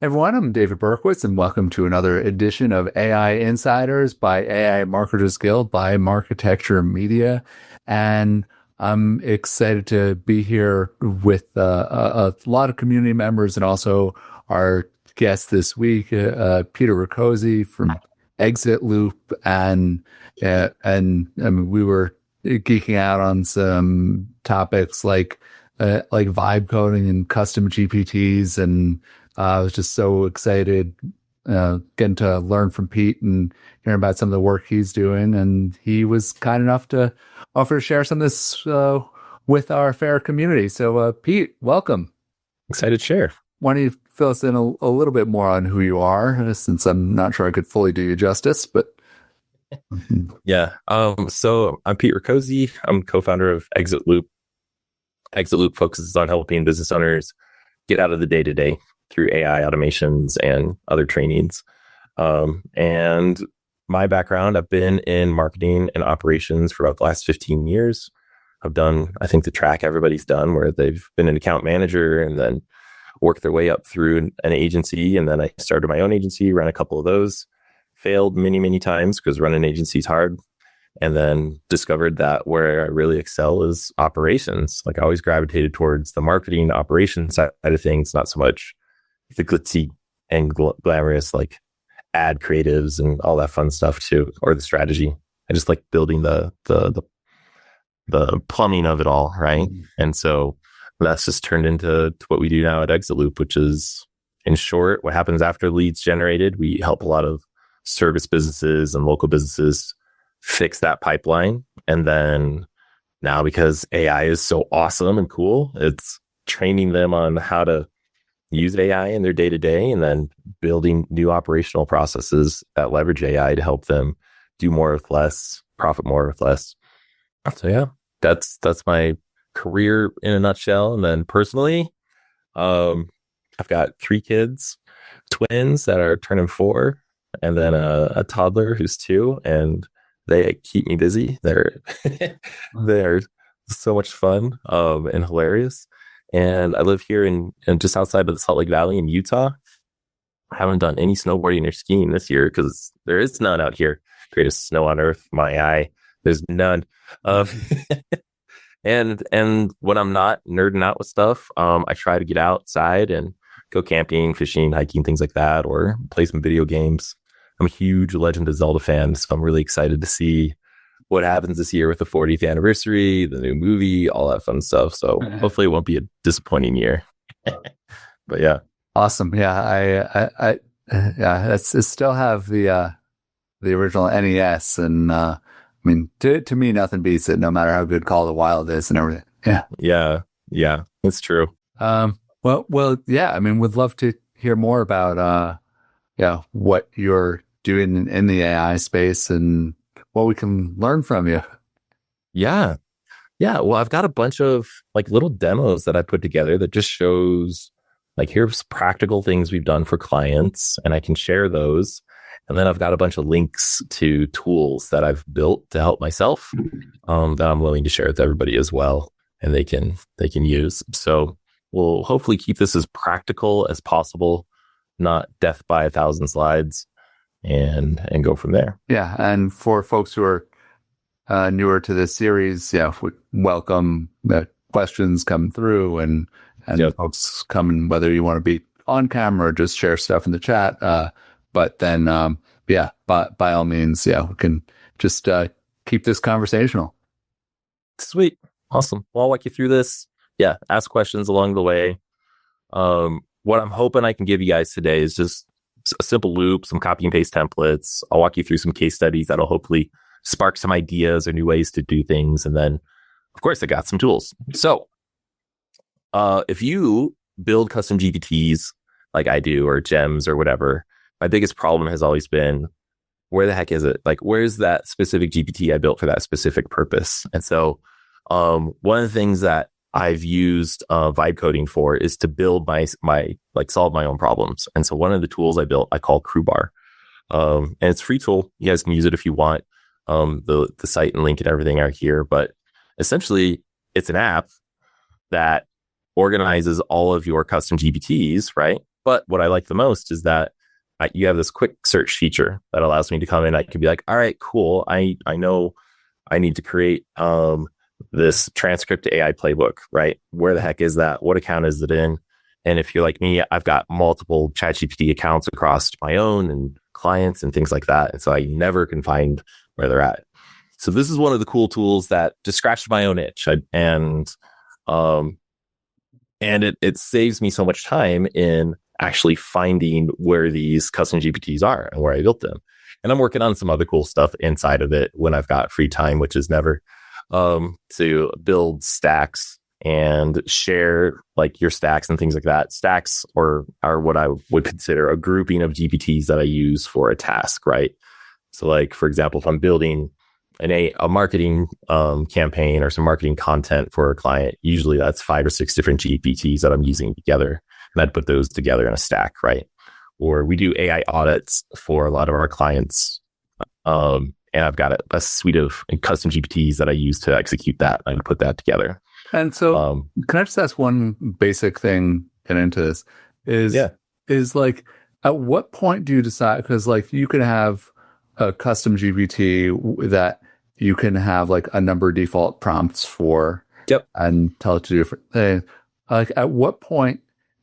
Everyone, I'm David Berkowitz, and welcome to another edition of AI Insiders by AI Marketers Guild by Marketecture Media. And I'm excited to be here with a lot of community members and also our guest this week, Peter Rakozy from ExitLoop. And I mean, we were geeking out on some topics like vibe coding and custom GPTs, and I was just so excited getting to learn from Pete and hearing about some of the work he's doing. And he was kind enough to offer to share some of this with our fair community. So, Pete, welcome. Excited to share. Why don't you fill us in a little bit more on who you are, since I'm not sure I could fully do you justice, but... Yeah. So I'm Pete Rakozy. I'm co-founder of ExitLoop. ExitLoop focuses on helping business owners get out of the day-to-day through AI automations and other trainings. And my background, I've been in marketing and operations for about the last 15 years. I've done, I think, the track everybody's done, where they've been an account manager and then worked their way up through an agency. And then I started my own agency, ran a couple of those, failed many, many times because running an agency is hard. And then discovered that where I really excel is operations. Like, I always gravitated towards the marketing operations side of things, not so much the glitzy and glamorous like ad creatives and all that fun stuff too, or the strategy. I just like building the plumbing of it all, right? And so that's just turned into what we do now at ExitLoop, which is, in short, what happens after leads generated. We help a lot of service businesses and local businesses fix that pipeline. And then now, because AI is so awesome and cool, it's training them on how to use AI in their day-to-day, and then building new operational processes that leverage AI to help them do more with less, profit more with less. So yeah, that's my career in a nutshell. And then personally, I've got 3 kids, twins that are turning 4, and then a toddler who's 2, and they keep me busy. They're so much fun and hilarious. And I live here in just outside of the Salt Lake Valley in Utah. I haven't done any snowboarding or skiing this year because there is none out here. Greatest snow on earth, my eye. There's none. And when I'm not nerding out with stuff, I try to get outside and go camping, fishing, hiking, things like that, or play some video games. I'm a huge Legend of Zelda fan, so I'm really excited to see what happens this year with the 40th anniversary, the new movie, all that fun stuff. So hopefully it won't be a disappointing year. But yeah. Awesome. Yeah. I still have the original NES, and I mean, to me, nothing beats it, no matter how good Call of the Wild is and everything. Yeah. Yeah. That's true. Well, yeah. I mean, would love to hear more about, what you're doing in the AI space and what we can learn from you. Yeah. Well, I've got a bunch of like little demos that I put together that just shows like, here's practical things we've done for clients, and I can share those. And then I've got a bunch of links to tools that I've built to help myself that I'm willing to share with everybody as well, and they can use. So we'll hopefully keep this as practical as possible, not death by 1,000 slides, and go from there. Yeah. And for folks who are newer to this series, we welcome the questions come through, and folks come, whether you want to be on camera or just share stuff in the chat. But then, by all means, we can just keep this conversational. Sweet. Awesome. Well, I'll walk you through this. Yeah. Ask questions along the way. What I'm hoping I can give you guys today is just a simple loop, some copy and paste templates. I'll walk you through some case studies that'll hopefully spark some ideas or new ways to do things. And then, of course, I got some tools. So if you build custom GPTs like I do, or gems or whatever, my biggest problem has always been, where the heck is it? Like, where's that specific GPT I built for that specific purpose? And so one of the things that I've used vibe coding for is to build my solve my own problems. And so one of the tools I built, I call CrewBar. And it's a free tool. You guys can use it if you want. The site and link and everything are here. But essentially, it's an app that organizes all of your custom GPTs, right? But what I like the most is that you have this quick search feature that allows me to come in. I can be like, all right, cool. I know I need to create this transcript AI playbook, right? Where the heck is that? What account is it in? And if you're like me, I've got multiple ChatGPT accounts across my own and clients and things like that. And so I never can find where they're at. So this is one of the cool tools that just scratched my own itch. And it saves me so much time in actually finding where these custom GPTs are and where I built them. And I'm working on some other cool stuff inside of it when I've got free time, which is never, to build stacks and share like your stacks and things like that. Stacks are what I would consider a grouping of GPTs that I use for a task, right? So like, for example, if I'm building a marketing campaign or some marketing content for a client, usually that's 5 or 6 different GPTs that I'm using together. And I'd put those together in a stack, right? Or we do AI audits for a lot of our clients. And I've got a suite of custom GPTs that I use to execute that and put that together. And so can I just ask one basic thing getting into this is like, at what point do you decide? Because like you can have a custom GPT that you can have like a number of default prompts for and tell it to do different things. Like at what point,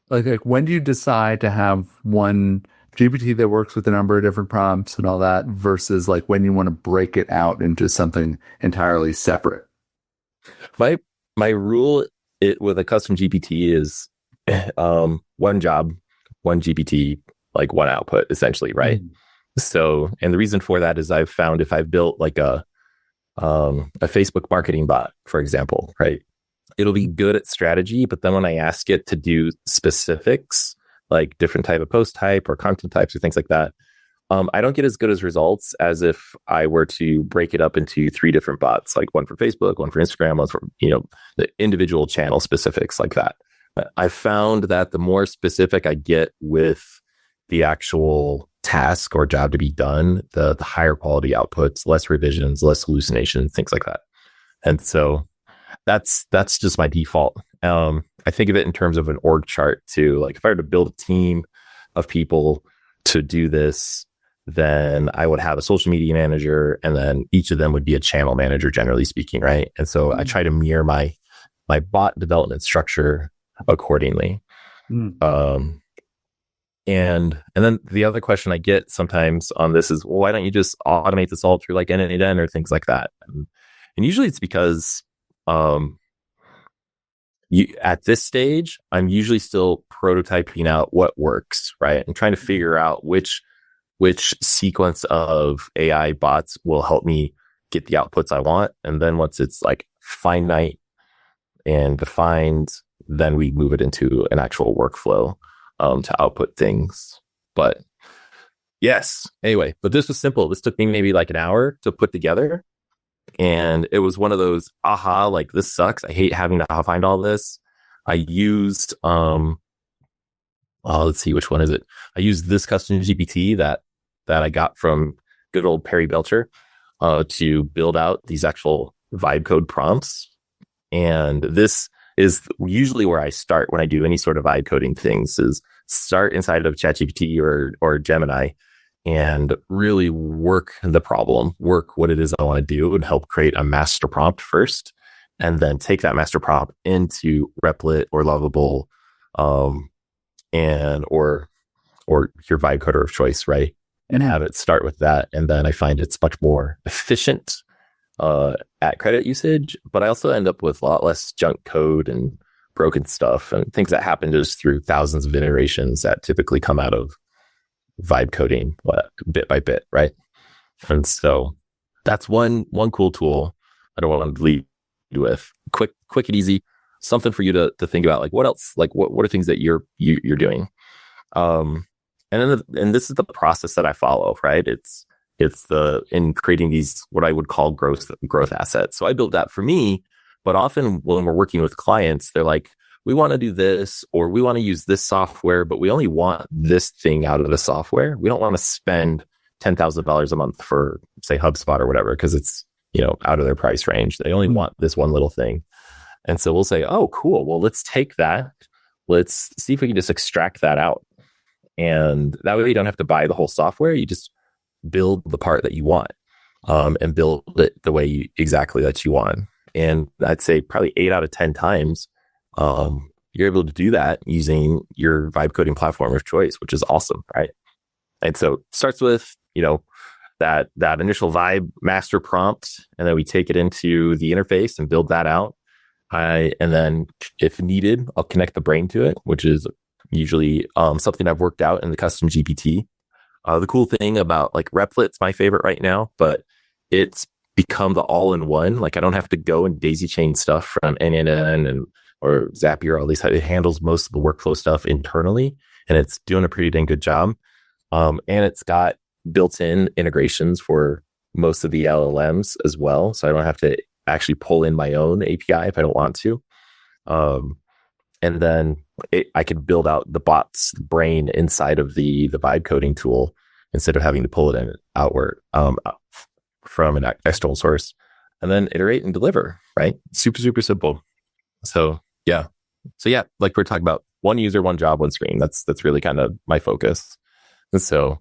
like when do you decide to have one GPT that works with a number of different prompts and all that versus like when you want to break it out into something entirely separate? My rule with a custom GPT is one job, one GPT, like one output, essentially, right? So, and the reason for that is I've found if I've built like a Facebook marketing bot, for example, right, it'll be good at strategy, but then when I ask it to do specifics, like different type of post type or content types or things like that, I don't get as good as results as if I were to break it up into 3 different bots, like one for Facebook, one for Instagram, one for, the individual channel specifics like that. I found that the more specific I get with the actual task or job to be done, the higher quality outputs, less revisions, less hallucinations, things like that. And so that's just my default. I think of it in terms of an org chart too. Like if I were to build a team of people to do this, then I would have a social media manager, and then each of them would be a channel manager, generally speaking, right? And so I try to mirror my bot development structure accordingly. And then the other question I get sometimes on this is, well, why don't you just automate this all through like N8N or things like that? And usually it's because at this stage, I'm usually still prototyping out what works, right? And trying to figure out which sequence of AI bots will help me get the outputs I want. And then once it's like finite and defined, then we move it into an actual workflow to output things. But yes, anyway, but this was simple. This took me maybe like an hour to put together. And it was one of those, like this sucks. I hate having to find all this. I used, let's see, which one is it? I used this custom GPT that I got from good old Perry Belcher to build out these actual vibe code prompts. And this is usually where I start when I do any sort of vibe coding things, is start inside of ChatGPT or Gemini and really work the problem, work what it is I want to do, and help create a master prompt first, and then take that master prompt into Replit or Lovable, and or your vibe coder of choice, right? And have it start with that. And then I find it's much more efficient at credit usage, but I also end up with a lot less junk code and broken stuff and things that happen just through thousands of iterations that typically come out of vibe coding bit by bit, right? And so that's one cool tool I don't want to leave you with. Quick and easy, something for you to think about. Like what else? Like what are things that you're doing? And this is the process that I follow, right? It's in creating these, what I would call growth assets. So I built that for me, but often when we're working with clients, they're like, we want to do this, or we want to use this software, but we only want this thing out of the software. We don't want to spend $10,000 a month for, say, HubSpot or whatever, because it's, out of their price range. They only want this one little thing. And so we'll say, oh, cool. Well, let's take that. Let's see if we can just extract that out. And that way you don't have to buy the whole software. You just build the part that you want, and build it the way exactly that you want. And I'd say probably 8 out of 10 times, you're able to do that using your vibe coding platform of choice, which is awesome, right? And so it starts with, that initial vibe master prompt, and then we take it into the interface and build that out. And then if needed, I'll connect the brain to it, which is usually something I've worked out in the custom GPT. The cool thing about like Replit's my favorite right now, but it's become the all-in-one. Like I don't have to go and daisy chain stuff from NNN or Zapier, all these. It handles most of the workflow stuff internally, and it's doing a pretty dang good job. And it's got built-in integrations for most of the LLMs as well, so I don't have to actually pull in my own API if I don't want to. And then I can build out the bot's brain inside of the vibe coding tool instead of having to pull it in outward from an external source, and then iterate and deliver, right? Super, super simple. So yeah, like we're talking about, one user, one job, one screen. That's really kind of my focus. And so,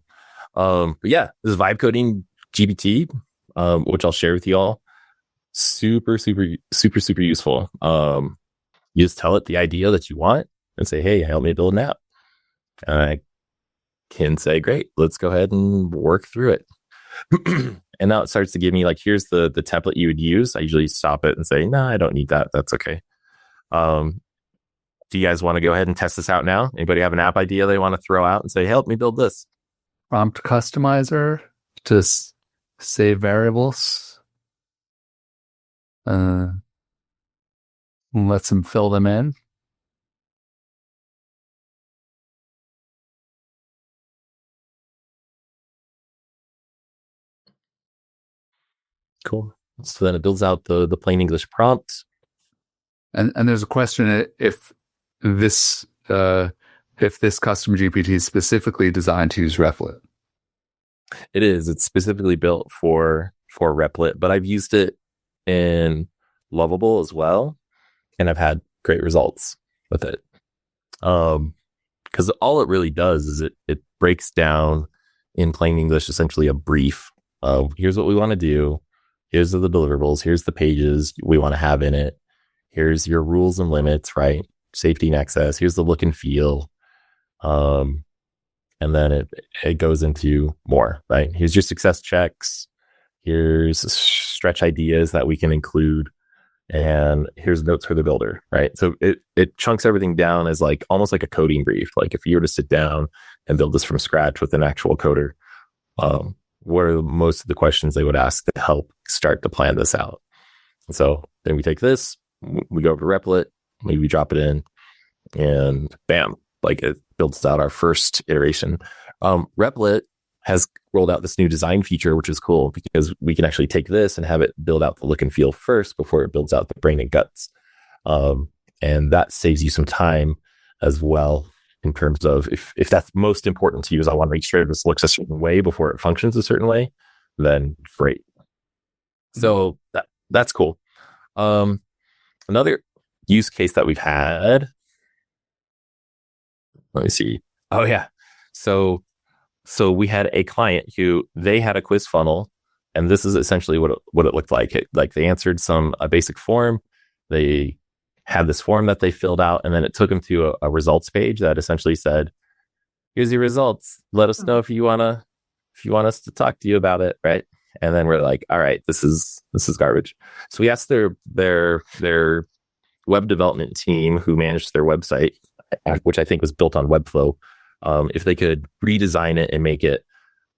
but yeah, this is vibe coding GPT, which I'll share with you all. Super, super, super, super useful. You just tell it the idea that you want and say, hey, help me build an app. And I can say, great, let's go ahead and work through it. And now it starts to give me like, here's the template you would use. I usually stop it and say, no, I don't need that. That's okay. Do you guys want to go ahead and test this out now? Anybody have an app idea they want to throw out and say, help me build this? Prompt customizer to save variables. Lets them fill them in. Cool. So then it builds out the plain English prompt. And there's a question if this custom GPT is specifically designed to use Replit. It is. It's specifically built for Replit, but I've used it in Lovable as well, and I've had great results with it. Because all it really does is it breaks down in plain English essentially a brief of here's what we want to do, here's the deliverables, here's the pages we want to have in it, here's your rules and limits, right? Safety and access, here's the look and feel. And then it goes into more, right? Here's your success checks, here's stretch ideas that we can include, and here's notes for the builder, right? So it chunks everything down as like almost like a coding brief. Like if you were to sit down and build this from scratch with an actual coder, what are most of the questions they would ask to help start to plan this out? And so then we take this, we go over to Replit, maybe drop it in, and bam, like it builds out our first iteration. Replit has rolled out this new design feature, which is cool because we can actually take this and have it build out the look and feel first before it builds out the brain and guts. And that saves you some time as well in terms of if that's most important to you is I want to make sure this looks a certain way before it functions a certain way, then great. So that's cool. Another use case that we've had, let me see. Oh yeah. So we had a client who they had a quiz funnel, and this is essentially what it looked like. Like they answered a basic form. They had this form that they filled out, and then it took them to a results page that essentially said, here's your results. Let us know if you want us to talk to you about it. Right. And then we're like, all right, this is garbage. So we asked their web development team who managed their website, which I think was built on Webflow, if they could redesign it and make it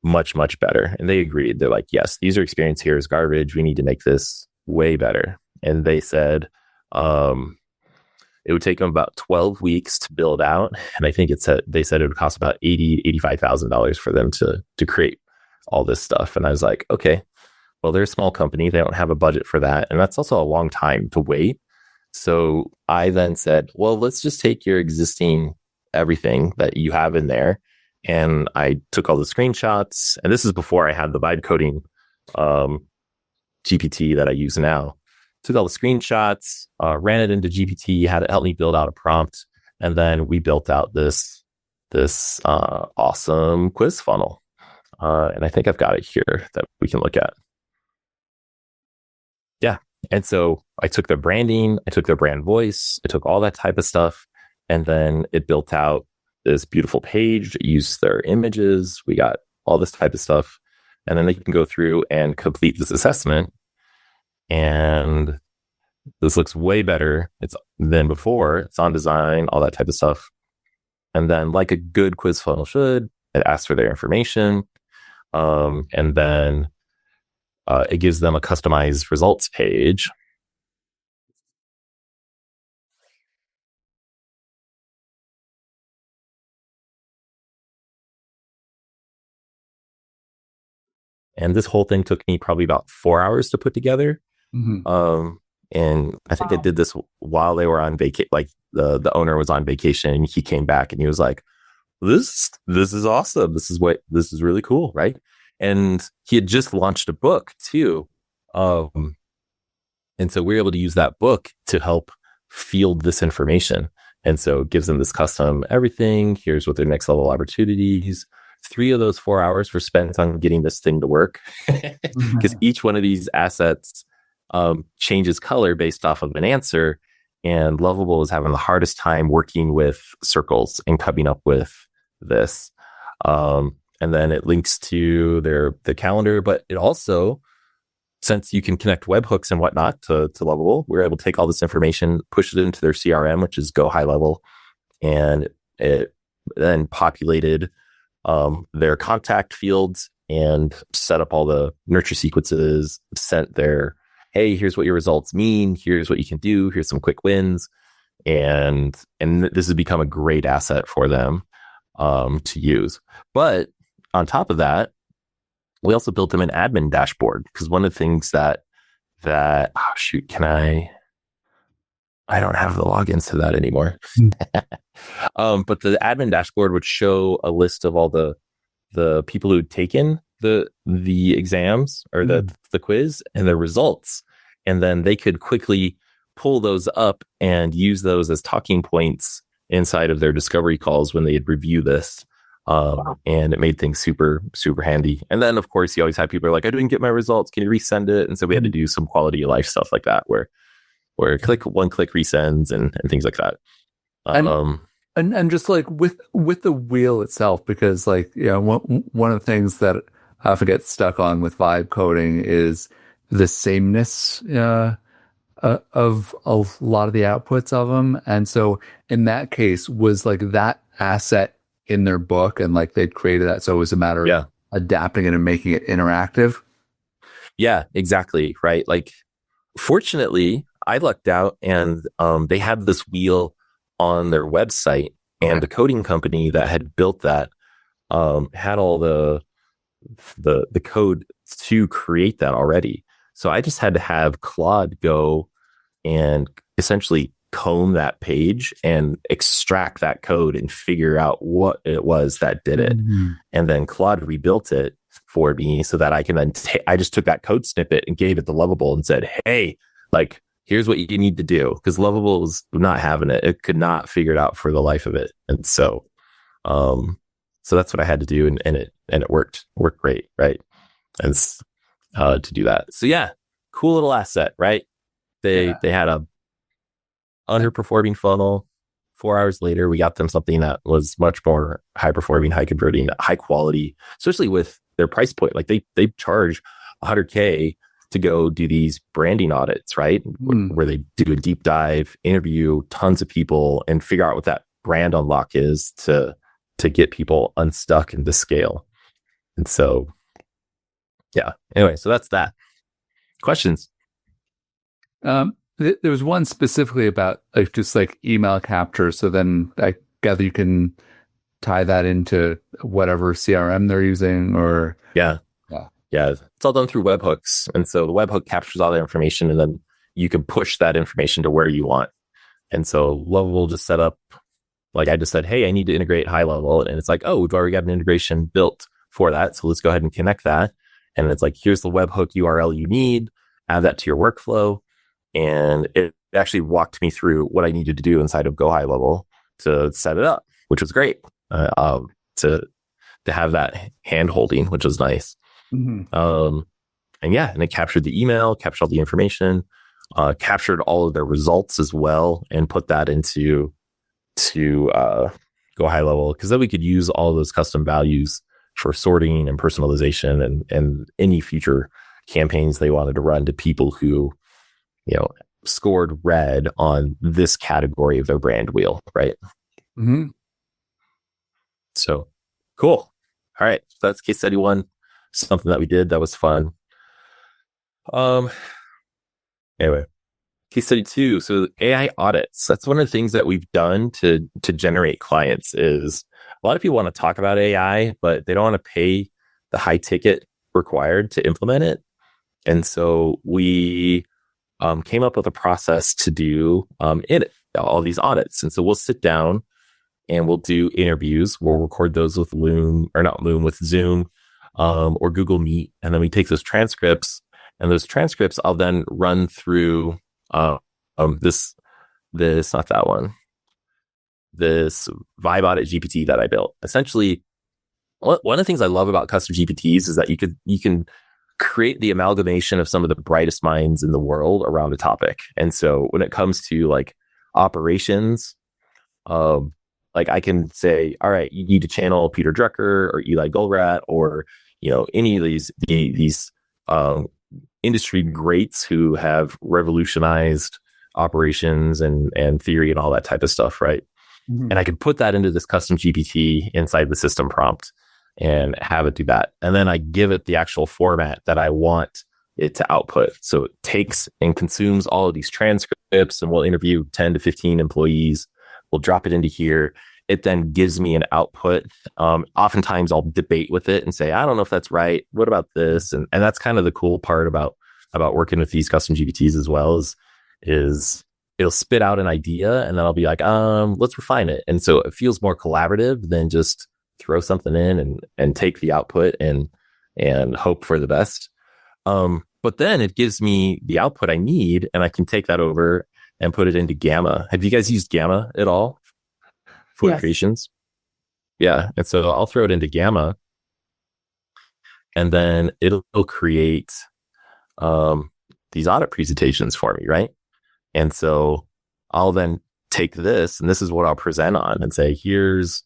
much, much better. And they agreed. They're like, yes, the user experience here is garbage. We need to make this way better. And they said it would take them about 12 weeks to build out. And I think they said it would cost about $85,000 for them to create all this stuff. And I was like, okay, well, they're a small company. They don't have a budget for that. And that's also a long time to wait. So I then said, well, let's just take your existing everything that you have in there. And I took all the screenshots. And this is before I had the vibe coding GPT that I use now. Took all the screenshots, ran it into GPT, had it help me build out a prompt. And then we built out this this awesome quiz funnel. And I think I've got it here that we can look at. Yeah. And so I took their branding, I took their brand voice, I took all that type of stuff, and then it built out this beautiful page, used their images. We got all this type of stuff. And then they can go through and complete this assessment. And this looks way better than before. It's on design, all that type of stuff. And then, like a good quiz funnel should, it asks for their information. And then it gives them a customized results page. And this whole thing took me probably about 4 hours to put together. And I think I did this while they were on vacation. Like the owner was on vacation, and he came back and he was like, this is awesome. This is really cool. Right. And he had just launched a book too. And so we were able to use that book to help field this information. And so it gives them this custom everything. Here's what their next level opportunities. 3 of those 4 hours were spent on getting this thing to work, because each one of these assets changes color based off of an answer. And Lovable is having the hardest time working with circles and coming up with this. And then it links to the calendar, but it also, since you can connect webhooks and whatnot to Lovable, we're able to take all this information, push it into their CRM, which is Go High Level, and it then populated their contact fields and set up all the nurture sequences, sent their, hey, here's what your results mean, here's what you can do, here's some quick wins, and this has become a great asset for them to use. But on top of that, we also built them an admin dashboard, because one of the things that oh shoot, I don't have the logins to that anymore. But the admin dashboard would show a list of all the people who'd taken the exams or the quiz and their results. And then they could quickly pull those up and use those as talking points inside of their discovery calls when they'd review this. And it made things super, super handy. And then, of course, you always have people who are like, I didn't get my results. Can you resend it? And so we had to do some quality of life stuff like that, where click resends and things like that. And just like with the wheel itself, because like, you know, one of the things that I often get stuck on with vibe coding is the sameness of a lot of the outputs of them. And so in that case, was like that asset in their book, and like they'd created that, so it was a matter of adapting it and making it interactive. Yeah, exactly. Right. Like, fortunately, I lucked out, and they had this wheel on their website, and the coding company that had built that had all the code to create that already. So I just had to have Claude go and essentially comb that page and extract that code and figure out what it was that did it. And then Claude rebuilt it for me so that I can then I just took that code snippet and gave it to Lovable and said, hey, like, here's what you need to do, because Lovable was not having it. It could not figure it out for the life of it. And so that's what I had to do, and it worked great, right? And to do that. So yeah, cool little asset, right? They had a underperforming funnel. 4 hours later, we got them something that was much more high performing, high converting, high quality, especially with their price point. Like they charge $100K to go do these branding audits, right? Where they do a deep dive, interview tons of people, and figure out what that brand unlock is to get people unstuck and to scale. And so, yeah. Anyway, so that's that. Questions? There was one specifically about like just like email capture. So then I gather you can tie that into whatever CRM they're using, or yeah. It's all done through webhooks, and so the webhook captures all the information, and then you can push that information to where you want. And so Lovable just set up, like I just said, hey, I need to integrate high level, and it's like, oh, we've already got an integration built for that, so let's go ahead and connect that. And it's like, here's the webhook URL you need, add that to your workflow. And it actually walked me through what I needed to do inside of Go High Level to set it up, which was great. to have that hand holding, which was nice. And it captured the email, captured all the information, captured all of their results as well, and put that into Go High Level, because then we could use all of those custom values for sorting and personalization and any future campaigns they wanted to run to people who, scored red on this category of their brand wheel, right? So cool. All right, so that's case study 1. Something that we did that was fun. Anyway, case study 2. So AI audits. That's one of the things that we've done to generate clients. Is a lot of people want to talk about AI, but they don't want to pay the high ticket required to implement it. And so we came up with a process to do all these audits. And so we'll sit down and we'll do interviews. We'll record those with with Zoom or Google Meet. And then we take those transcripts, and those transcripts I'll then run through this not that one, this Vibe Audit GPT that I built. Essentially, one of the things I love about custom GPTs is that you can create the amalgamation of some of the brightest minds in the world around a topic. And so when it comes to like operations, like I can say, all right, you need to channel Peter Drucker or Eli Goldratt or any of these industry greats who have revolutionized operations and theory and all that type of stuff, right? And I could put that into this custom GPT inside the system prompt and have it do that. And then I give it the actual format that I want it to output. So it takes and consumes all of these transcripts, and we'll interview 10 to 15 employees. We'll drop it into here. It then gives me an output. Oftentimes I'll debate with it and say, I don't know if that's right. What about this? And that's kind of the cool part about working with these custom GPTs as well is it'll spit out an idea, and then I'll be like, let's refine it. And so it feels more collaborative than just throw something in and take the output and hope for the best. But then it gives me the output I need, and I can take that over and put it into Gamma. Have you guys used Gamma at all for creations? Yeah. And so I'll throw it into Gamma, and then it'll create these audit presentations for me, right? And so I'll then take this, and this is what I'll present on and say, here's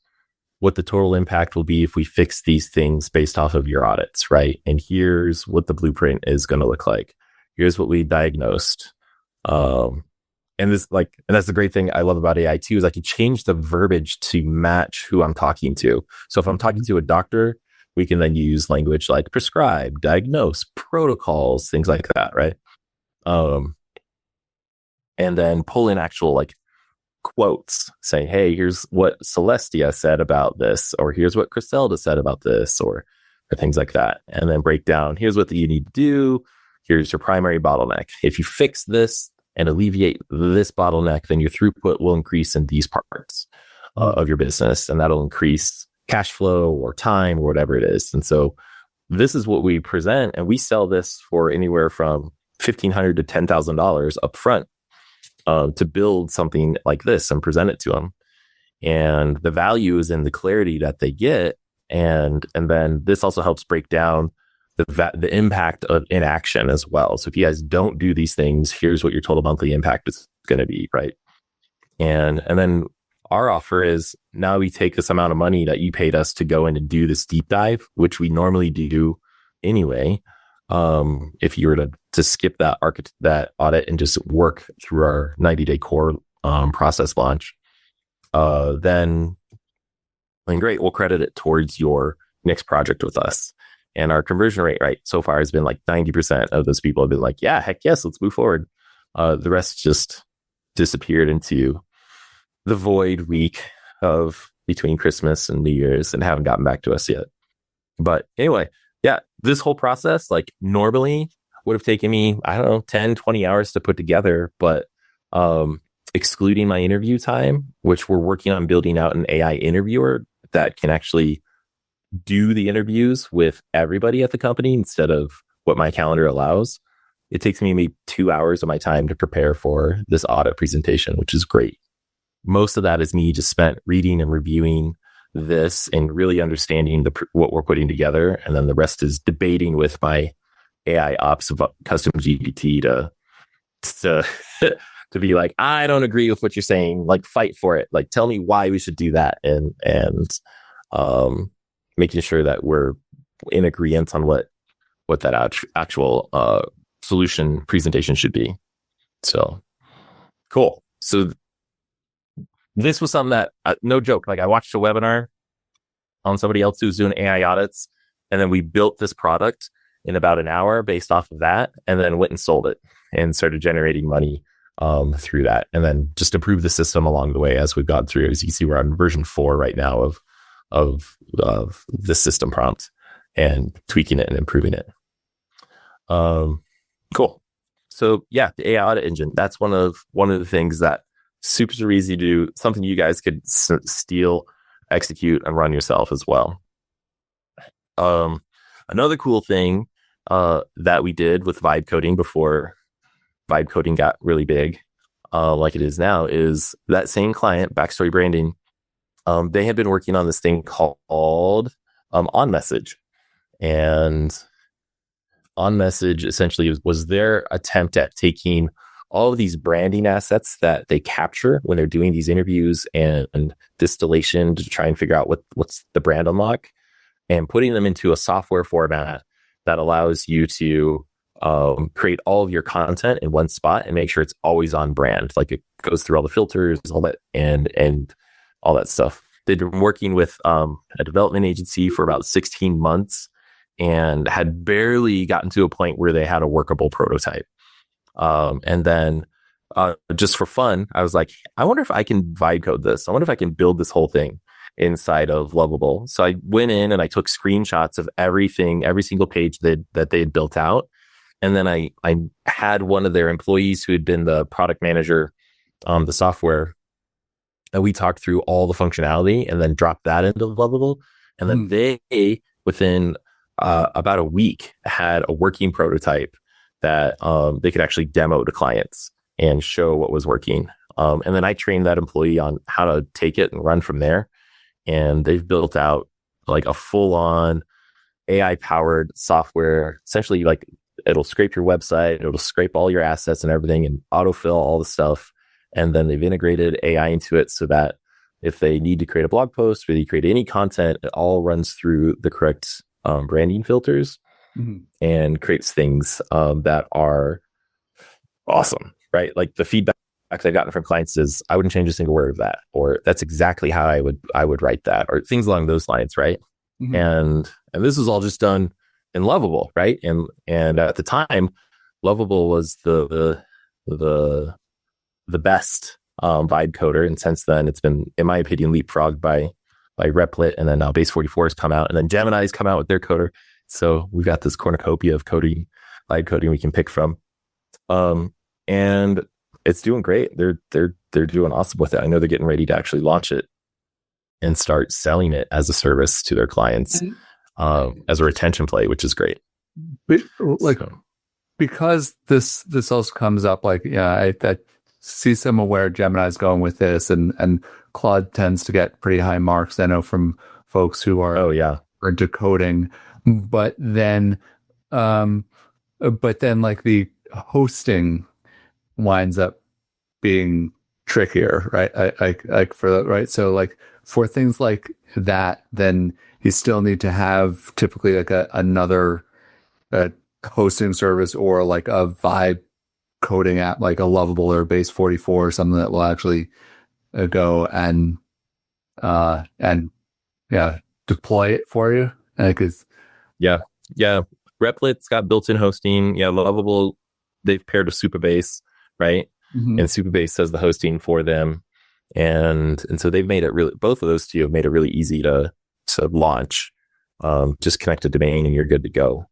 what the total impact will be if we fix these things based off of your audits, right? And here's what the blueprint is going to look like. Here's what we diagnosed. And that's the great thing I love about AI too, is I can change the verbiage to match who I'm talking to. So if I'm talking to a doctor, we can then use language like prescribe, diagnose, protocols, things like that, right? And then pull in actual like quotes, say, hey, here's what Celestia said about this, or here's what Griselda said about this, or things like that. And then break down, here's what you need to do. Here's your primary bottleneck. If you fix this and alleviate this bottleneck, then your throughput will increase in these parts of your business, and that'll increase cash flow or time or whatever it is. And so this is what we present, and we sell this for anywhere from $1,500 to $10,000 up front to build something like this and present it to them. And the value is in the clarity that they get. And then this also helps break down the impact of inaction as well. So if you guys don't do these things, here's what your total monthly impact is going to be, right? And then our offer is, now we take this amount of money that you paid us to go in and do this deep dive, which we normally do anyway. If you were to skip that audit and just work through our 90-day core process launch, then great, we'll credit it towards your next project with us. And our conversion rate, right, so far has been like 90% of those people have been like, yeah, heck yes, let's move forward. The rest just disappeared into the void week of between Christmas and New Year's and haven't gotten back to us yet. But anyway, yeah, this whole process, like normally would have taken me, I don't know, 10, 20 hours to put together, but excluding my interview time, which we're working on building out an AI interviewer that can actually do the interviews with everybody at the company instead of what my calendar allows. It takes me maybe 2 hours of my time to prepare for this audit presentation, which is great. Most of that is me just spent reading and reviewing this and really understanding what we're putting together. And then the rest is debating with my AI ops of custom GPT to to be like, I don't agree with what you're saying. Like, fight for it. Like, tell me why we should do that. And making sure that we're in agreement on what that actual solution presentation should be. So cool. So this was something that, no joke, like I watched a webinar on somebody else who was doing AI audits, and then we built this product in about an hour based off of that, and then went and sold it and started generating money through that, and then just improved the system along the way as we've gone through. As you see, we're on version 4 right now of the system prompt and tweaking it and improving it. Cool. So yeah, the AI audit engine, that's one of the things that super easy to do, something you guys could steal, execute, and run yourself as well. Another cool thing that we did with vibe coding before vibe coding got really big, like it is now, is that same client, Backstory Branding, they had been working on this thing called OnMessage. And OnMessage essentially was their attempt at taking all of these branding assets that they capture when they're doing these interviews and distillation to try and figure out what's the brand unlock, and putting them into a software format that allows you to create all of your content in one spot and make sure it's always on brand. Like, it goes through all the filters, all that, and all that stuff. They'd been working with a development agency for about 16 months and had barely gotten to a point where they had a workable prototype. And then just for fun, I was like, I wonder if I can vibe code this. I wonder if I can build this whole thing inside of Lovable. So I went in and I took screenshots of everything, every single page that they had built out. And then I had one of their employees who had been the product manager, the software, and we talked through all the functionality and then dropped that into Lovable. And then they, within about a week, had a working prototype that they could actually demo to clients and show what was working. And then I trained that employee on how to take it and run from there. And they've built out like a full-on AI-powered software. Essentially, like, it'll scrape your website, it'll scrape all your assets and everything, and autofill all the stuff. And then they've integrated AI into it so that if they need to create a blog post or they create any content, it all runs through the correct branding filters and creates things that are awesome, right? Like, the feedback I've gotten from clients is, I wouldn't change a single word of that, or that's exactly how I would write that, or things along those lines, right? And this was all just done in Lovable, right? And at the time, Lovable was the best vibe coder, and since then it's been, in my opinion, leapfrogged by Replit, and then now Base 44 has come out, and then Gemini's come out with their coder. So we've got this cornucopia of coding, vibe coding we can pick from, and it's doing great. They're doing awesome with it. I know they're getting ready to actually launch it and start selling it as a service to their clients, as a retention play, which is great. But, like, because this also comes up, like, yeah, I see some where Gemini's going with this, and Claude tends to get pretty high marks, I know, from folks who are into coding. But then like, the hosting winds up being trickier, right? Like for that, right? So, like, for things like that, then you still need to have typically like another hosting service, or like a vibe coding app, like a Lovable or Base 44 or something that will actually go and deploy it for you. Replit's got built-in hosting. Lovable, they've paired with Supabase, right? And Supabase does the hosting for them, and so they've made it really, both of those two have made it really easy to launch. Just connect a domain and you're good to go.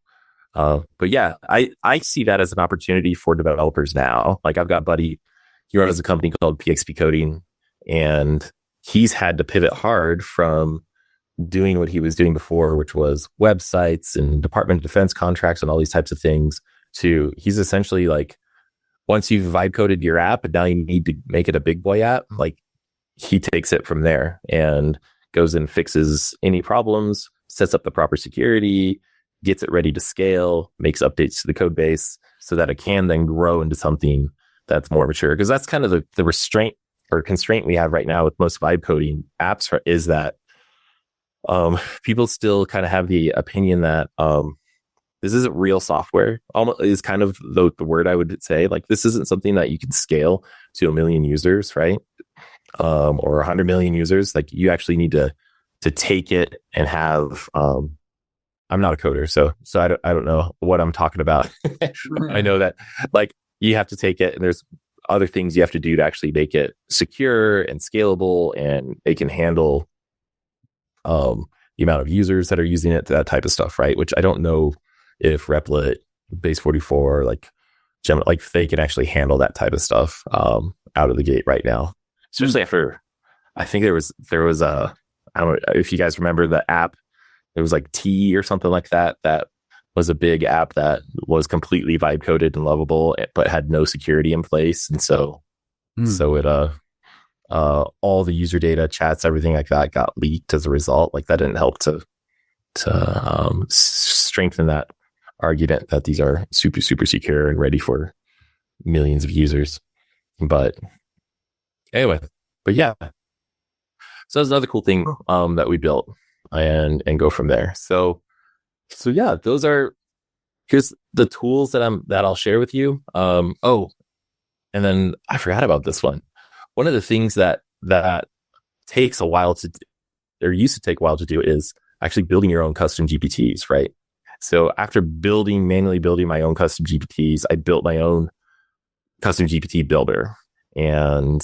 But yeah, I see that as an opportunity for developers now. Like, I've got a buddy, he runs a company called PXP Coding, and he's had to pivot hard from doing what he was doing before, which was websites and Department of Defense contracts and all these types of things, to, he's essentially like, once you've vibe coded your app and now you need to make it a big boy app, like, he takes it from there and goes and fixes any problems, sets up the proper security, gets it ready to scale, makes updates to the code base so that it can then grow into something that's more mature. Because that's kind of the restraint or constraint we have right now with most vibe coding apps is that people still kind of have the opinion that this isn't real software. Almost is kind of the word I would say. Like, this isn't something that you can scale to 1 million users, right? Or 100 million users. Like, you actually need to take it and have. I'm not a coder, so I don't know what I'm talking about. I know that like you have to take it, and there's other things you have to do to actually make it secure and scalable, and it can handle the amount of users that are using it, that type of stuff, right? Which I don't know if Replit, Base 44, like they can actually handle that type of stuff out of the gate right now. Especially after, I think there was a, I don't know if you guys remember the app. It was like T or something like that. That was a big app that was completely vibe coded and lovable, but had no security in place, and so it all the user data, chats, everything like that got leaked as a result. Like, that didn't help to strengthen that argument that these are super, super secure and ready for millions of users. But anyway, yeah. So that's another cool thing that we built and go from there. So yeah, here's the tools that I'll share with you. And then I forgot about this one. One of the things that takes a while used to take a while to do is actually building your own custom GPTs, right? So after manually building my own custom GPTs, I built my own custom GPT builder, and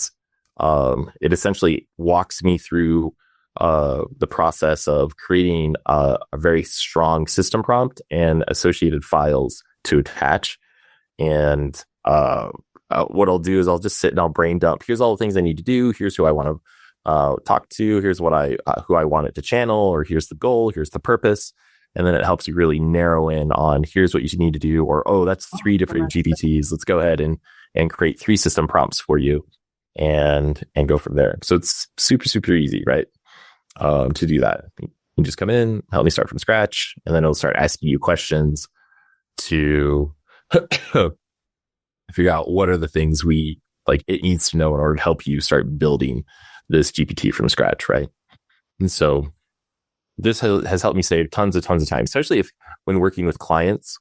it essentially walks me through the process of creating a very strong system prompt and associated files to attach. And what I'll do is I'll just sit and I'll brain dump. Here's all the things I need to do. Here's who I want to talk to. Here's what who I want it to channel, or here's the goal. Here's the purpose. And then it helps you really narrow in on here's what you need to do, or, oh, that's 3 different GPTs. Let's go ahead and create 3 system prompts for you and go from there. So it's super, super easy, right? To do that. You just come in, help me start from scratch, and then it'll start asking you questions to figure out what are the things it needs to know in order to help you start building this GPT from scratch, right? And so this has helped me save tons of time, especially when working with clients.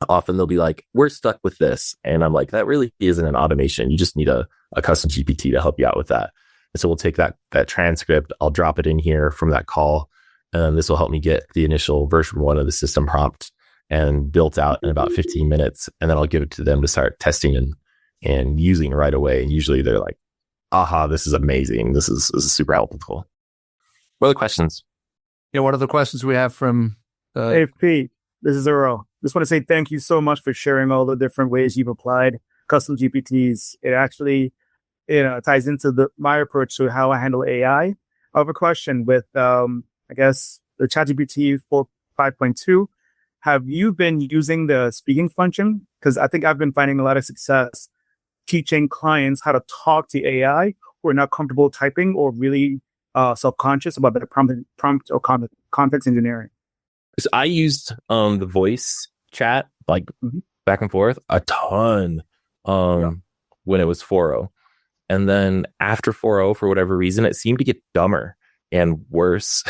Often they'll be like, we're stuck with this. And I'm like, that really isn't an automation. You just need a custom GPT to help you out with that. And so we'll take that transcript, I'll drop it in here from that call, and this will help me get the initial version 1 of the system prompt and built out in about 15 minutes. And then I'll give it to them to start testing and using right away. And usually they're like, aha, this is amazing. This is super helpful. What are the questions? Yeah, what are the questions we have from... Hey, Pete, this is Earl. Just want to say thank you so much for sharing all the different ways you've applied custom GPTs. It actually ties into my approach to how I handle AI. I have a question with, I guess, the ChatGPT 5.2. Have you been using the speaking function? Because I think I've been finding a lot of success teaching clients how to talk to AI who are not comfortable typing or really self-conscious about the prompt or context engineering. So I used the voice chat back and forth a ton when it was 4.0. And then after 4.0, for whatever reason, it seemed to get dumber and worse.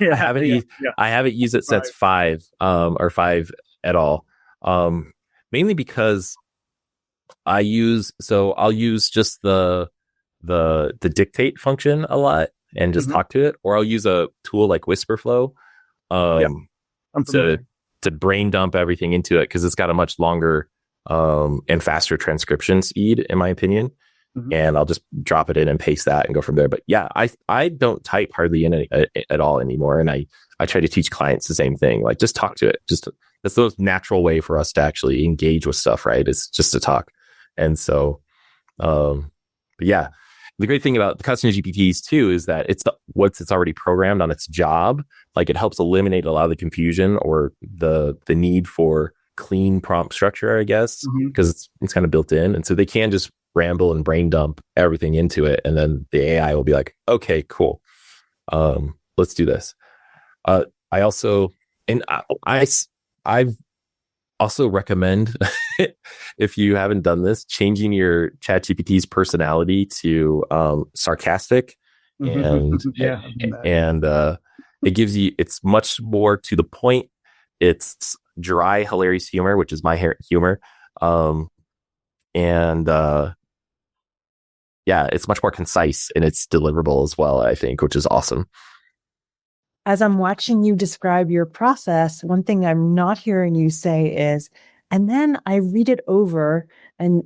I haven't used it since 5 or 5 at all. Mainly because I'll use just the dictate function a lot and just talk to it, or I'll use a tool like Whisperflow to brain dump everything into it, because it's got a much longer and faster transcription speed, in my opinion. And I'll just drop it in and paste that and go from there. But yeah, I don't type hardly in at all anymore. And I try to teach clients the same thing. Like, just talk to it. That's the most natural way for us to actually engage with stuff, right? It's just to talk. And so, but yeah, the great thing about the custom GPTs too is that it's already programmed on its job. Like, it helps eliminate a lot of the confusion or the need for clean prompt structure, I guess, because it's kind of built in. And so they can just ramble and brain dump everything into it, and then the AI will be like, okay, cool, Let's do this. I also, and I've also recommend, if you haven't done this, changing your ChatGPT's personality to sarcastic, and Yeah. and it gives you, it's much more to the point. It's dry, hilarious humor, which is my humor, and yeah, it's much more concise and it's deliverable as well, I think, which is awesome. As I'm watching you describe your process, one thing I'm not hearing you say is, and then I read it over and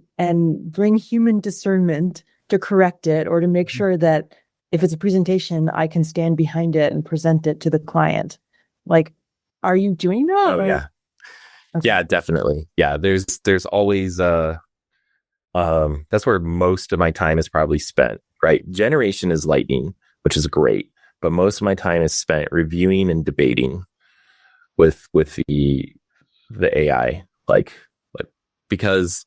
bring human discernment to correct it, or to make sure that if it's a presentation, I can stand behind it and present it to the client. Like, are you doing that? Oh, yeah. Okay. Yeah, definitely. Yeah, there's always that's where most of my time is probably spent, right? Generation is lightning, which is great, but most of my time is spent reviewing and debating with the AI, like because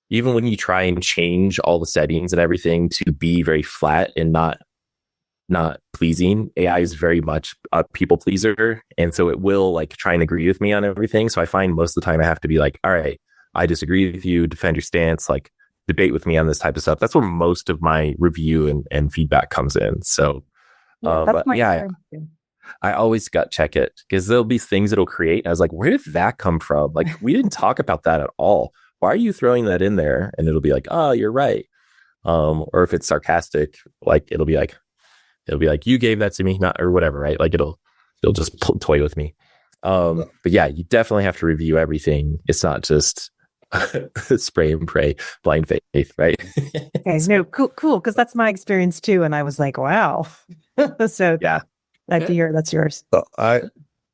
even when you try and change all the settings and everything to be very flat and not pleasing, AI is very much a people pleaser, and so it will like try and agree with me on everything. So I find most of the time I have to be like, all right, I disagree with you, defend your stance, like debate with me on this type of stuff. That's where most of my review and feedback comes in. So I always gut check it, because there'll be things it'll create, and I was like, where did that come from? Like, we didn't talk about that at all. Why are you throwing that in there? And it'll be like, oh, you're right. Or if it's sarcastic, like it'll be like, you gave that to me, not, or whatever, right? Like it'll just toy with me. But yeah, you definitely have to review everything. It's not just spray and pray, blind faith, right? Okay, no, cool, because that's my experience too. And I was like, wow. So yeah, I'd like to hear that's yours. So I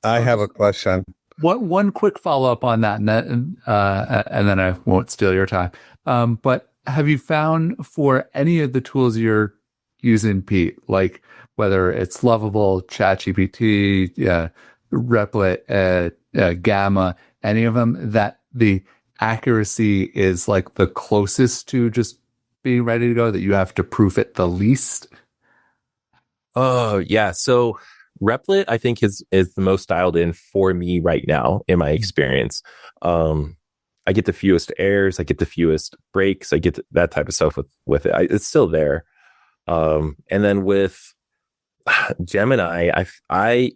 have a question. One quick follow up on that, and then I won't steal your time. But have you found for any of the tools you're using, Pete, like whether it's Lovable, ChatGPT, Replit, Gamma, any of them, that the accuracy is like the closest to just being ready to go, that you have to proof it the least? Oh yeah. So Replit, I think, is the most dialed in for me right now in my experience. I get the fewest errors, I get the fewest breaks, I get that type of stuff with it. It's still there. And then with Gemini, I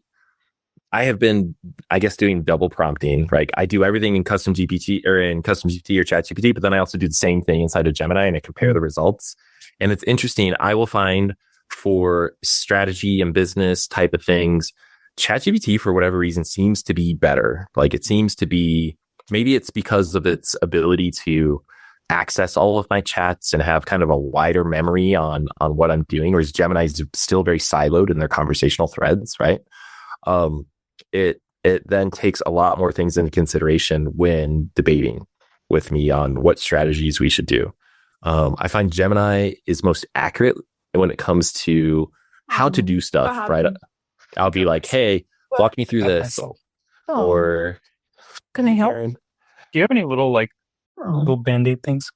have been, I guess, doing double prompting, right? I do everything in custom GPT or ChatGPT, but then I also do the same thing inside of Gemini, and I compare the results. And it's interesting. I will find for strategy and business type of things, ChatGPT, for whatever reason, seems to be better. Like it seems to be, maybe it's because of its ability to access all of my chats and have kind of a wider memory on what I'm doing, whereas Gemini is still very siloed in their conversational threads, right? It then takes a lot more things into consideration when debating with me on what strategies we should do. I find Gemini is most accurate when it comes to how to do stuff, right? I'll be like, hey, walk me through this. Or can I help? Karen, do you have any little little band-aid things?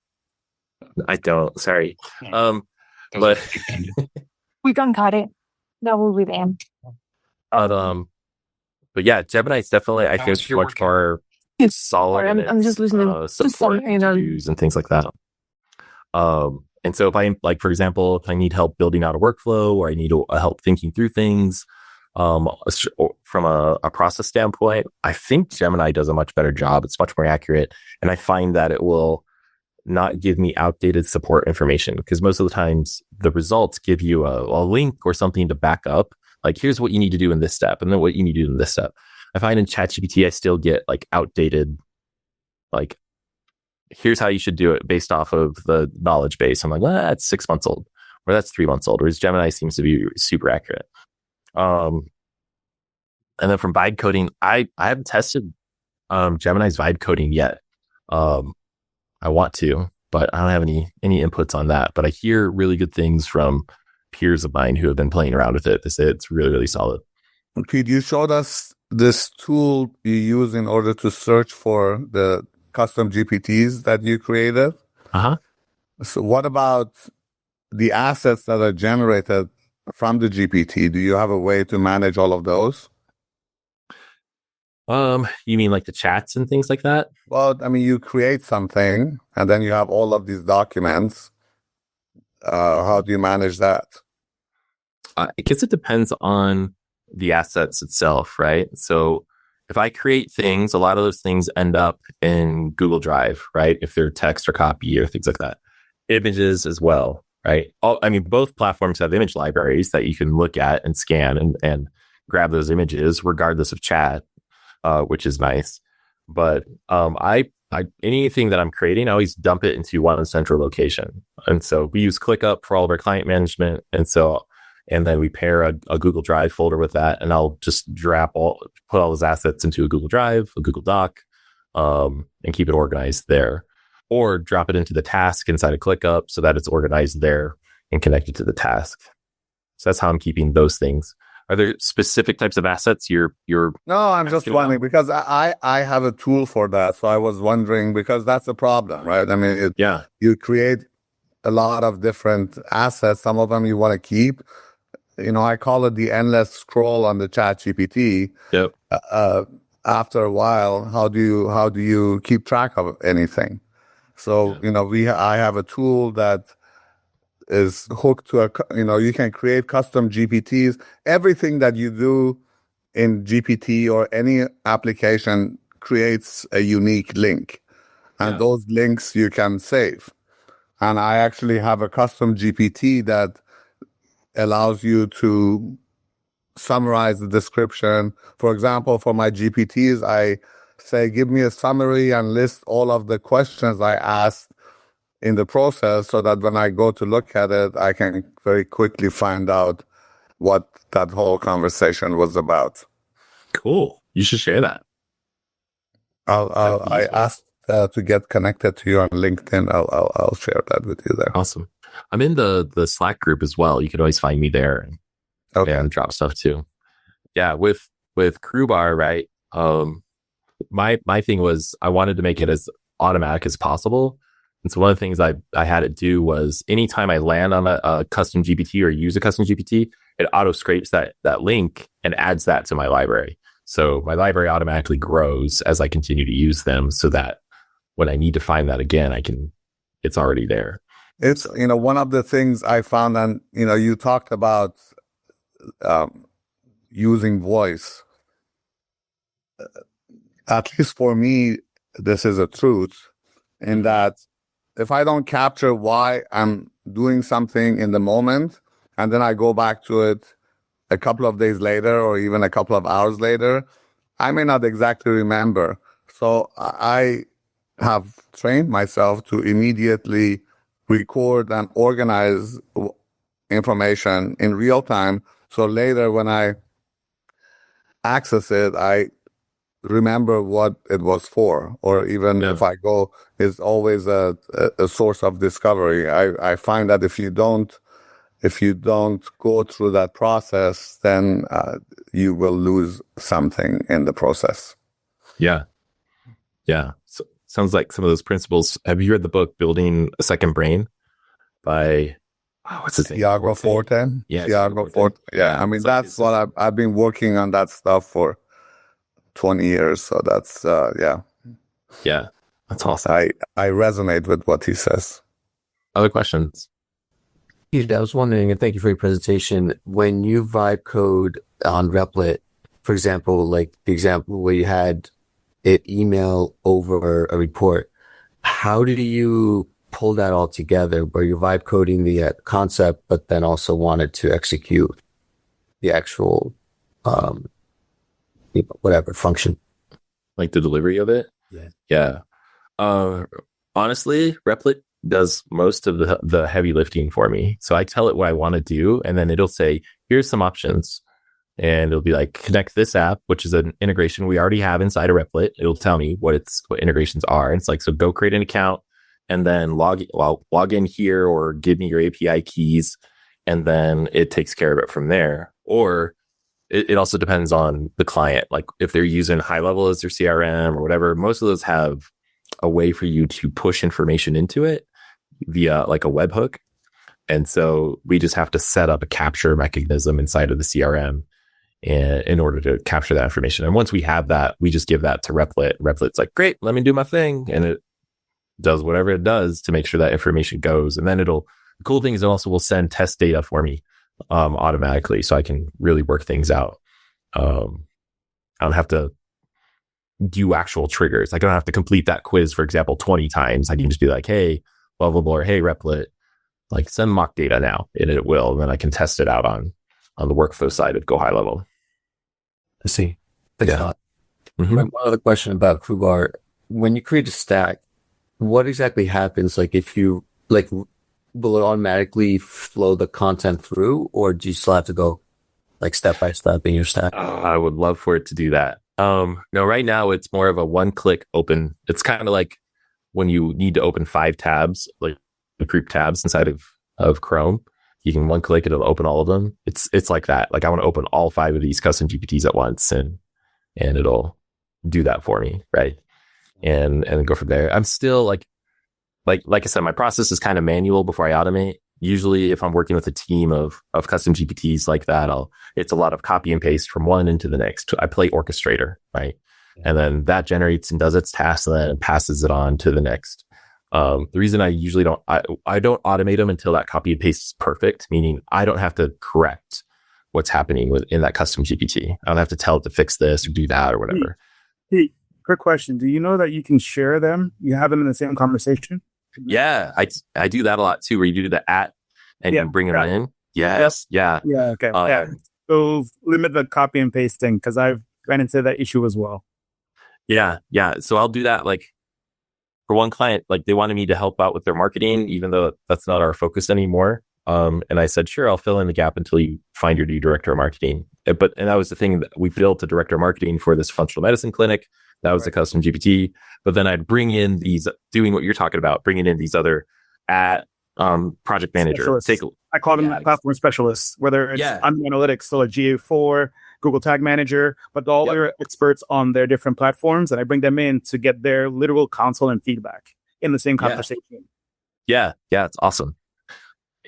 I don't, sorry. But we don't got it. That will be them. But yeah, Gemini is definitely, I think, much more solid. I'm just listening to support views and things like that. And so if I, like, for example, if I need help building out a workflow, or I need help thinking through things from a process standpoint, I think Gemini does a much better job. It's much more accurate. And I find that it will not give me outdated support information, because most of the times the results give you a link or something to back up. Like, here's what you need to do in this step, and then what you need to do in this step. I find in ChatGPT, I still get like outdated, like, here's how you should do it based off of the knowledge base. I'm like, well, that's 6 months old, or that's 3 months old, whereas Gemini seems to be super accurate. And then from vibe coding, I haven't tested Gemini's vibe coding yet. I want to, but I don't have any inputs on that. But I hear really good things from peers of mine who have been playing around with it. They say it's really, really solid. Pete, you showed us this tool you use in order to search for the custom GPTs that you created. Uh-huh. So what about the assets that are generated from the GPT? Do you have a way to manage all of those? You mean like the chats and things like that? Well, I mean, you create something and then you have all of these documents. How do you manage that? I guess it depends on the assets itself, right? So if I create things, a lot of those things end up in Google Drive, right? If they're text or copy or things like that. Images as well, right? Both platforms have image libraries that you can look at and scan and grab those images regardless of chat, which is nice. But I anything that I'm creating, I always dump it into one central location. And so we use ClickUp for all of our client management. And then we pair a Google Drive folder with that. And I'll just put all those assets into a Google Drive, a Google Doc, and keep it organized there. Or drop it into the task inside of ClickUp so that it's organized there and connected to the task. So that's how I'm keeping those things. Are there specific types of assets you're No, I'm just wondering because I have a tool for that. So I was wondering because that's a problem, right? I mean, you create a lot of different assets. Some of them you want to keep. I call it the endless scroll on the ChatGPT. Yep. After a while, how do you keep track of anything? So, I have a tool that is hooked to you can create custom GPTs. Everything that you do in GPT or any application creates a unique link. And those links you can save. And I actually have a custom GPT that allows you to summarize the description. For example, for my GPTs, I say, give me a summary and list all of the questions I asked in the process so that when I go to look at it, I can very quickly find out what that whole conversation was about. Cool. You should share that. I asked to get connected to you on LinkedIn. I'll share that with you there. Awesome. I'm in the Slack group as well. You can always find me there and drop stuff too. Yeah, with CrewBar, right? My thing was I wanted to make it as automatic as possible. And so one of the things I had it do was anytime I land on a custom GPT or use a custom GPT, it auto scrapes that link and adds that to my library. So my library automatically grows as I continue to use them so that when I need to find that again, it's already there. It's, one of the things I found, and, you talked about using voice. At least for me, this is a truth in that if I don't capture why I'm doing something in the moment, and then I go back to it a couple of days later or even a couple of hours later, I may not exactly remember. So I have trained myself to immediately record and organize information in real time. So later when I access it, I remember what it was for, or even if I go, it's always a source of discovery. I find that if you don't go through that process, then you will lose something in the process. Yeah. So, sounds like some of those principles. Have you read the book Building a Second Brain by what's his name? Tiago Forte. Yeah, Tiago Forte. Yeah, I mean that's what I've been working on that stuff for 20 years. So that's yeah, that's awesome. I resonate with what he says. Other questions? I was wondering, and thank you for your presentation. When you vibe code on Replit, for example, like the example where you had it email over a report, how do you pull that all together where you're vibe coding the concept, but then also wanted to execute the actual, whatever function? Like the delivery of it? Yeah. Honestly, Replit does most of the heavy lifting for me. So I tell it what I want to do, and then it'll say, here's some options. And it'll be like, connect this app, which is an integration we already have inside of Replit. It'll tell me what integrations are. And it's like, so go create an account and then log in here or give me your API keys. And then it takes care of it from there. Or it also depends on the client. Like if they're using high level as their CRM or whatever, most of those have a way for you to push information into it via like a webhook. And so we just have to set up a capture mechanism inside of the CRM in order to capture that information. And once we have that, we just give that to Replit. Replit's like, great, let me do my thing. And it does whatever it does to make sure that information goes. And then the cool thing is it also will send test data for me automatically, so I can really work things out. I don't have to do actual triggers. I don't have to complete that quiz, for example, 20 times. I can just be like, hey, Lovable, or hey, Replit, like send mock data now, and it will. And then I can test it out on the workflow side of Go High Level. I see. Thanks a lot. Mm-hmm. One other question about CrewBar. When you create a stack, what exactly happens? Like if you, like, will it automatically flow the content through, or do you still have to go like step by step in your stack? I would love for it to do that. No, right now it's more of a one-click open. It's kind of like when you need to open 5 tabs, like group tabs inside of Chrome. You can one click, it'll open all of them. It's like that. Like I want to open all 5 of these custom GPTs at once, and it'll do that for me, right? And go from there. I'm still like I said, my process is kind of manual before I automate. Usually if I'm working with a team of custom GPTs like that, it's a lot of copy and paste from one into the next. I play orchestrator, right? And then that generates and does its tasks and then passes it on to the next. The reason I usually don't automate them until that copy and paste is perfect, meaning I don't have to correct what's happening in that custom GPT. I don't have to tell it to fix this or do that or whatever. Hey, quick question. Do you know that you can share them? You have them in the same conversation? Yeah, I do that a lot too, where you do the @ and you bring them in. Yes. Yep. Yeah. Okay. So limit the copy and pasting, because I've ran into that issue as well. Yeah. So I'll do that. Like for one client, like they wanted me to help out with their marketing, even though that's not our focus anymore. And I said, sure, I'll fill in the gap until you find your new director of marketing. And that was the thing, that we built a director of marketing for this functional medicine clinic. That was the custom GPT. But then I'd bring in these, doing what you're talking about, bringing in these other project manager. I call them platform specialists, whether it's I'm analytics, so a GA4, Google Tag Manager, but all their experts on their different platforms. And I bring them in to get their literal counsel and feedback in the same conversation. Yeah, it's awesome.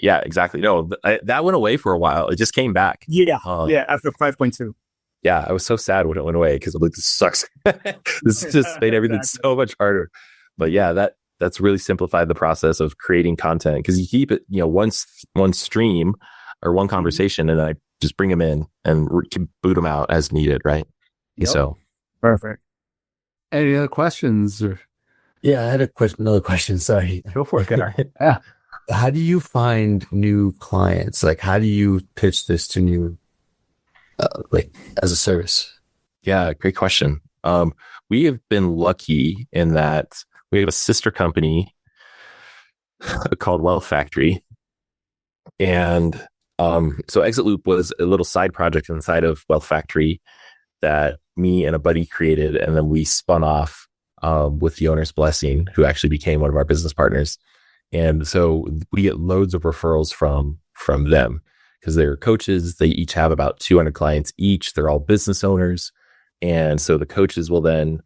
Yeah, exactly. No, that went away for a while. It just came back. After 5.2. Yeah, I was so sad when it went away because I'm like, this sucks. This just made everything so much harder. But yeah, that's really simplified the process of creating content, because you keep it, one stream or one conversation, and then I just bring them in and boot them out as needed, right? Yep. So perfect. Any other questions? Yeah, I had another question. Sorry. Go for it. Yeah. How do you find new clients? Like, how do you pitch this to new, as a service? Yeah, great question. We have been lucky in that we have a sister company called Wealth Factory. And so ExitLoop was a little side project inside of Wealth Factory that me and a buddy created. And then we spun off with the owner's blessing, who actually became one of our business partners. And so we get loads of referrals from them, because they're coaches. They each have about 200 clients each. They're all business owners. And so the coaches will then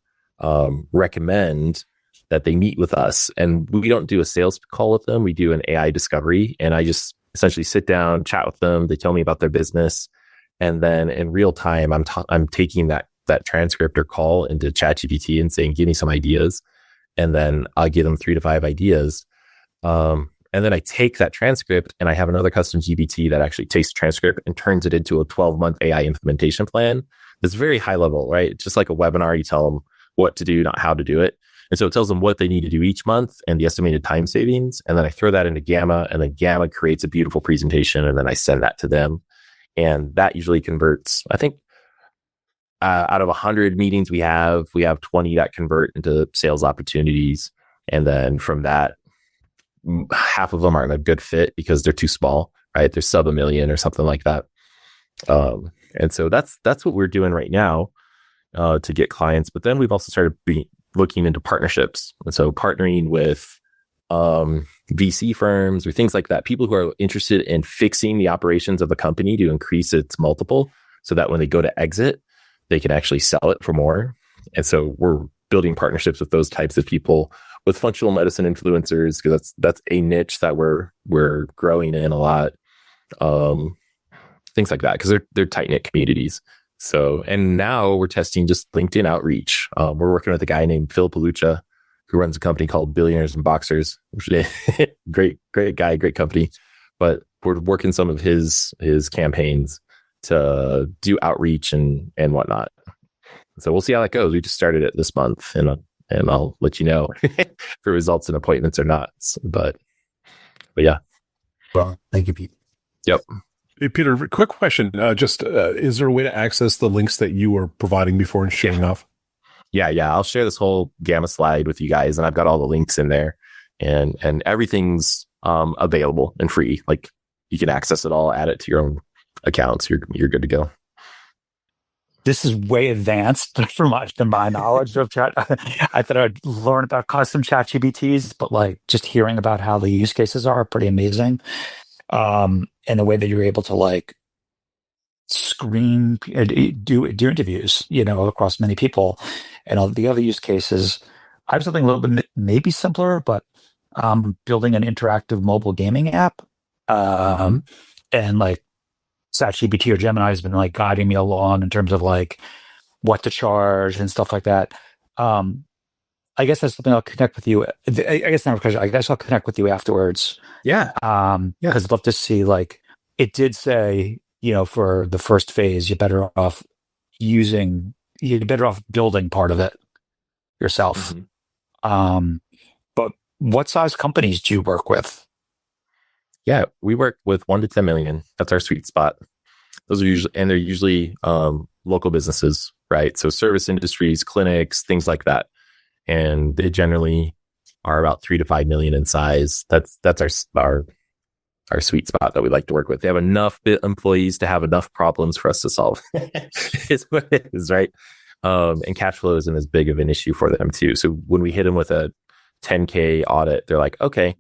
recommend that they meet with us. And we don't do a sales call with them. We do an AI discovery. And I just essentially sit down, chat with them. They tell me about their business. And then in real time, I'm taking that transcript or call into ChatGPT and saying, give me some ideas. And then I'll give them 3 to 5 ideas. And then I take that transcript, and I have another custom GPT that actually takes the transcript and turns it into a 12-month AI implementation plan. It's very high level, right? It's just like a webinar. You tell them what to do, not how to do it. And so it tells them what they need to do each month and the estimated time savings. And then I throw that into Gamma, and then Gamma creates a beautiful presentation. And then I send that to them. And that usually converts, I think, out of 100 meetings we have 20 that convert into sales opportunities. And then from that, half of them aren't a good fit because they're too small, right? They're sub $1 million or something like that. And so that's what we're doing right now to get clients. But then we've also started looking into partnerships. And so partnering with VC firms or things like that, people who are interested in fixing the operations of the company to increase its multiple, so that when they go to exit, they can actually sell it for more. And so we're building partnerships with those types of people, with functional medicine influencers, because that's a niche that we're growing in a lot. Things like that, because they're tight knit communities. So, and now we're testing just LinkedIn outreach. We're working with a guy named Phil Palucha, who runs a company called Billionaires and Boxers, which is a great guy, great company. But we're working some of his campaigns to do outreach and whatnot. So we'll see how that goes. We just started it this month, and I'll let you know if it results in appointments or not. But yeah. Well, thank you, Pete. Yep. Hey, Peter, quick question. Is there a way to access the links that you were providing before and showing off? Yeah. I'll share this whole Gamma slide with you guys, and I've got all the links in there, and everything's available and free. Like, you can access it all, add it to your own accounts. You're good to go. This is way advanced for my knowledge of chat. I thought I'd learn about custom chat GPTs, but like just hearing about how the use cases are pretty amazing. And the way that you're able to like screen, do interviews, across many people, and all the other use cases. I have something a little bit maybe simpler, but building an interactive mobile gaming app, and like ChatGPT or Gemini has been like guiding me along in terms of like what to charge and stuff like that. I guess that's something I'll connect with you. I guess I'll connect with you afterwards. Yeah. Because I'd love to see, like, it did say, for the first phase, you're better off building part of it yourself. Mm-hmm. But what size companies do you work with? Yeah, we work with 1 to 10 million. That's our sweet spot. Those are they're usually local businesses, right? So service industries, clinics, things like that. And they generally are about 3 to 5 million in size. That's our sweet spot that we like to work with. They have enough employees to have enough problems for us to solve. Is what it is, right? And cash flow isn't as big of an issue for them too. So when we hit them with a 10K audit, they're like, okay.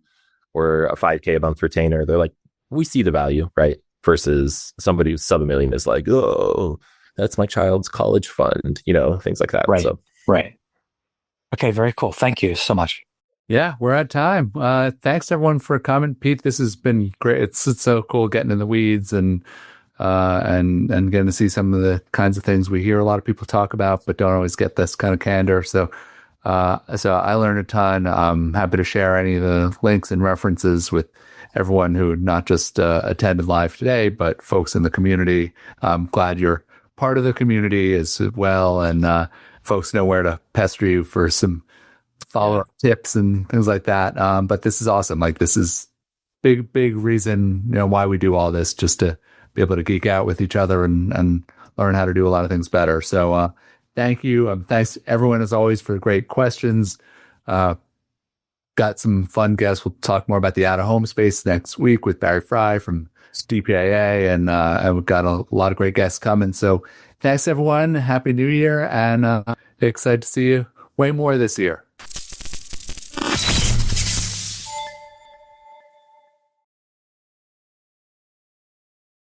Or a 5K a month retainer, they're like, we see the value, right? Versus somebody who's sub $1 million is like, oh, that's my child's college fund, things like that. Right. So. Right. Okay. Very cool. Thank you so much. Yeah, we're at time. Thanks everyone for coming. Pete, this has been great. It's so cool getting in the weeds and getting to see some of the kinds of things we hear a lot of people talk about, but don't always get this kind of candor. So I learned a ton. I'm happy to share any of the links and references with everyone who not just attended live today, but folks in the community. I'm glad you're part of the community as well, and folks know where to pester you for some follow-up tips and things like that. But this is awesome. Like, this is big reason, why we do all this, just to be able to geek out with each other and learn how to do a lot of things better. So, thank you. Thanks everyone, as always, for great questions. Got some fun guests. We'll talk more about the out-of-home space next week with Barry Fry from DPAA, and we've got a lot of great guests coming. So thanks everyone. Happy New Year, and excited to see you way more this year.